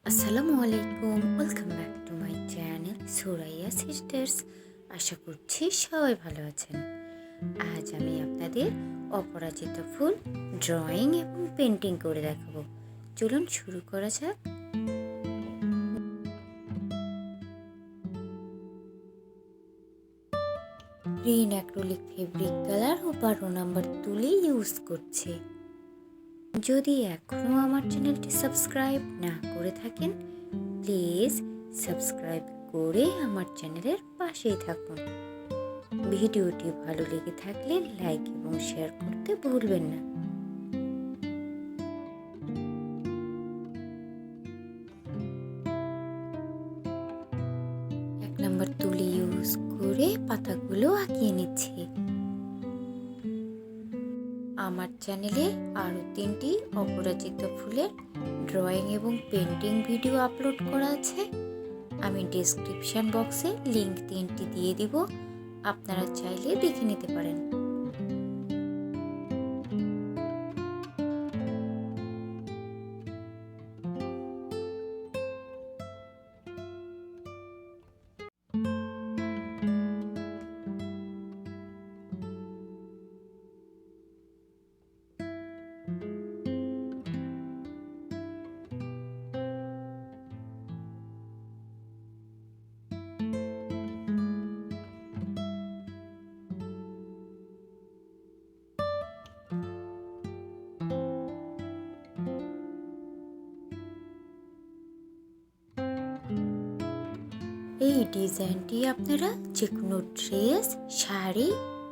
Assalamualikum, welcome back to my channel Suraia sisters. আশা করছি সবাই ভালো আছেন। আজ আমি আপনাদের অপরাজিতা ফুল ড্রয়িং এবং পেন্টিং করে দেখাবো। চলুন শুরু করা যাক। গ্রিন অ্যাক্রিলিক ফেব্রিক কালার ও 12 নম্বর তুলি ইউজ করছি। যদি এখনও আমার চ্যানেলটি সাবস্ক্রাইব না করে থাকেন, প্লিজ সাবস্ক্রাইব করে আমার চ্যানেলের পাশেই থাকুন। ভিডিওটি ভালো লেগে থাকলে লাইক এবং শেয়ার করতে ভুলবেন না। এক নম্বর তুলি ইউজ করে পাতাগুলো আঁকিয়ে নিচ্ছি। আমার চ্যানেলে আরও 3টি অপরাজিতা ফুলের ড্রয়িং এবং পেন্টিং ভিডিও আপলোড করা আছে। আমি ডেসক্রিপশন বক্সে লিংক 3টি দিয়ে দিব, আপনারা চাইলে দেখে নিতে পারেন। এই ডিজাইনটি আপনারা যে কোনো ড্রেস, শাড়ি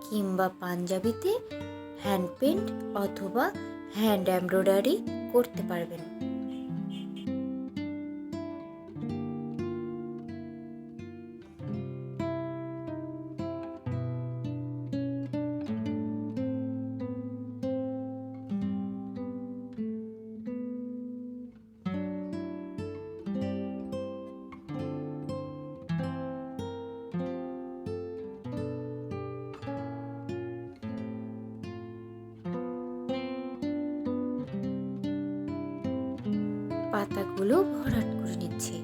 কিংবা পাঞ্জাবিতে হ্যান্ড পেন্ট অথবা হ্যান্ড এমব্রয়ডারি করতে পারবেন। পাতাগুলো ভরাট করে নিচ্ছি।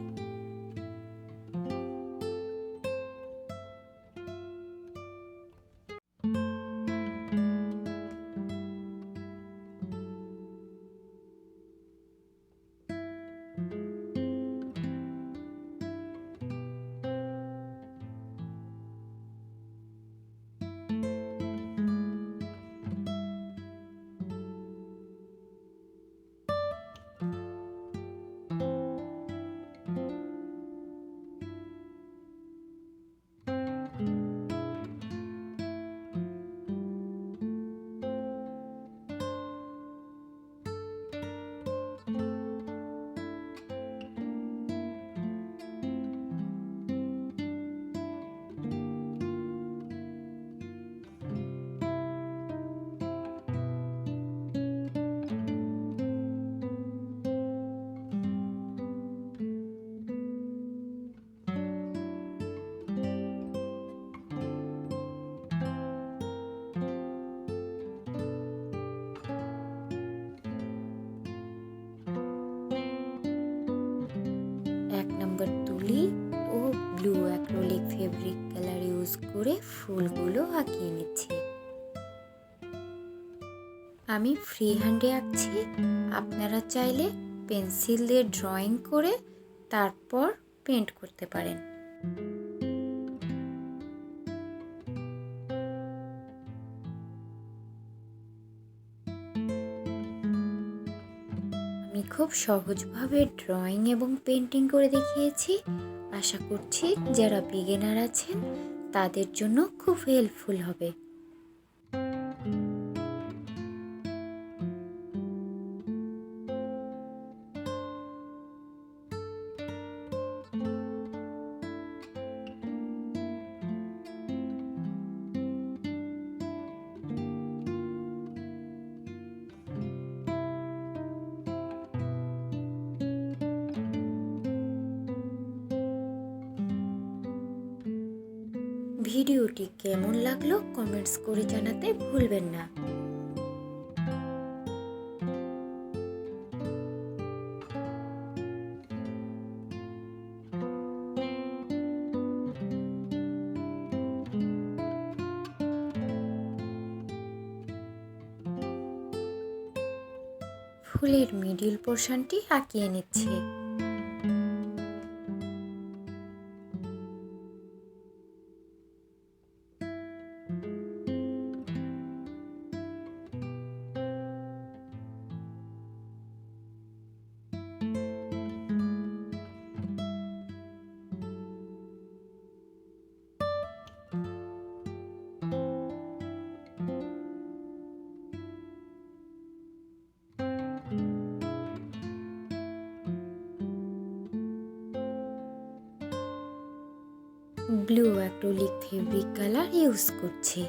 এক নম্বর তুলি ও blue acrylic fabric colour use করে ফুলগুলো আঁকিয়ে নিচ্ছি। আমি ফ্রি হ্যান্ডে আঁকছি, আপনারা চাইলে পেন্সিল দিয়ে ড্রয়িং করে তারপর পেন্ট করতে পারেন। আমি খুব সহজভাবে ড্রয়িং এবং পেন্টিং করে দেখিয়েছি। আশা করছি যারা বিগিনার আছেন তাদের জন্য খুব হেল্পফুল হবে। ভিডিওটি কেমন লাগলো কমেন্টস করে জানাতে ভুলবেন না। ফুলের মিডিল পোর্শনটি আঁকিয়ে নিচ্ছে। Blue acrylic fabric colour use করছে।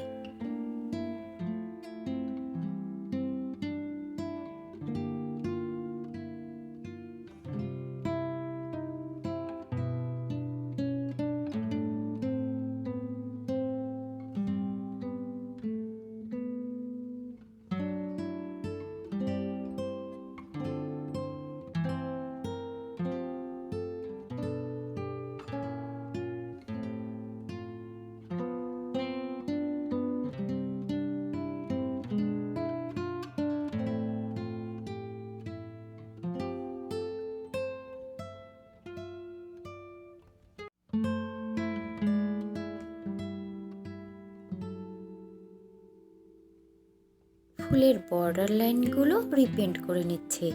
ফুলের বর্ডার লাইনগুলো রিপেন্ট করে নিচ্ছে।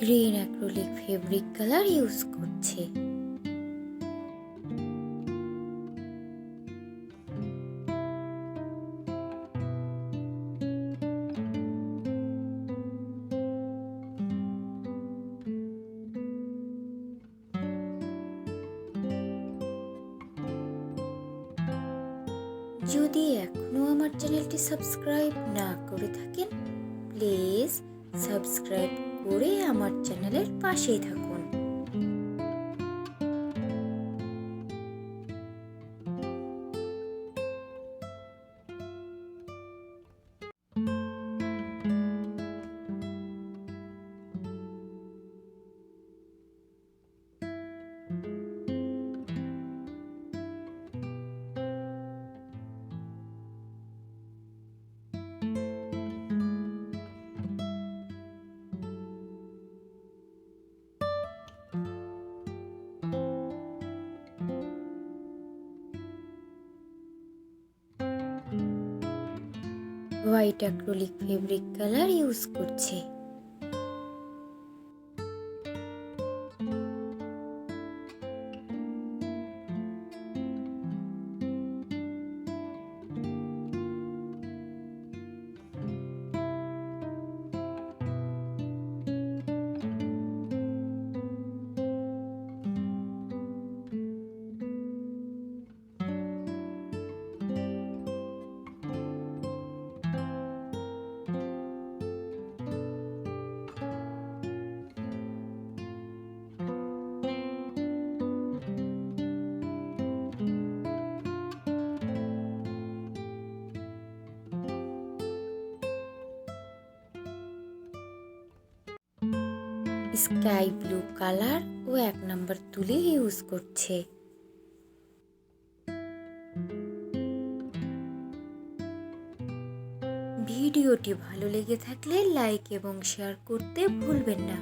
Green acrylic fabric colour use করছে। যদি এখনো আমার চ্যানেলটি সাবস্ক্রাইব না করে থাকেন, প্লিজ সাবস্ক্রাইব করে আমার চ্যানেলের পাশেই থাকুন। White acrylic fabric colour use করছে। স্কাই ব্লু কালার ও 1 নম্বর তুলি ইউজ করছে। ভিডিওটি ভালো লেগে থাকলে লাইক এবং শেয়ার করতে ভুলবেন না।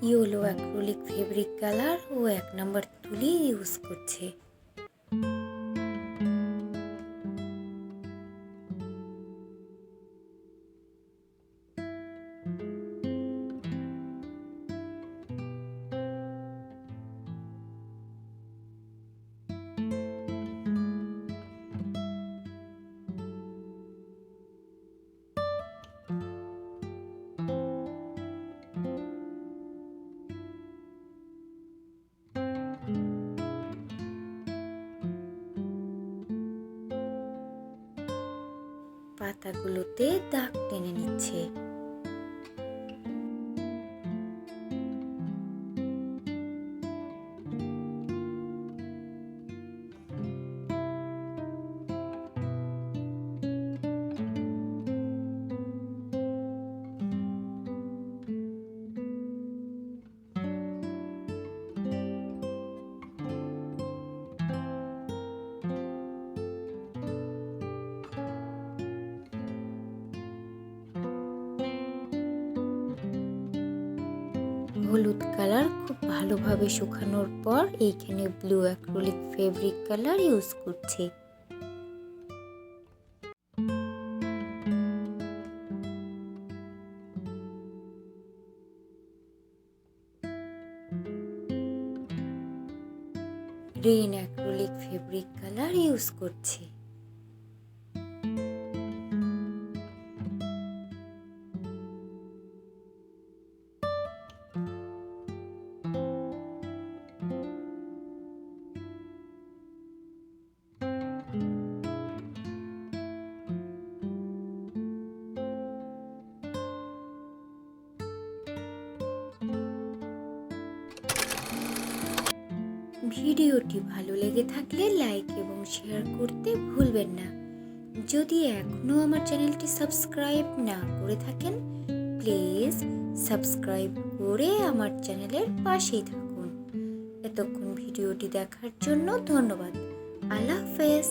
ইয়েলো অ্যাক্রিলিক ফেব্রিক কালার ও 1 নম্বর তুলি ইউজ করছে। পাতাগুলোতে দাগ টেনে নিচ্ছে। হলুদ কালার খুব ভালোভাবে শুকানোর পর এইখানে blue acrylic fabric colour use করছে। Green acrylic fabric colour use করছে। ভিডিওটি ভালো লেগে থাকলে লাইক এবং শেয়ার করতে ভুলবেন না। যদি এখনও আমার চ্যানেলটি সাবস্ক্রাইব না করে থাকেন, প্লিজ সাবস্ক্রাইব করে আমার চ্যানেলের পাশেই থাকুন। এতক্ষণ ভিডিওটি দেখার জন্য ধন্যবাদ। আল্লাহ হাফেজ।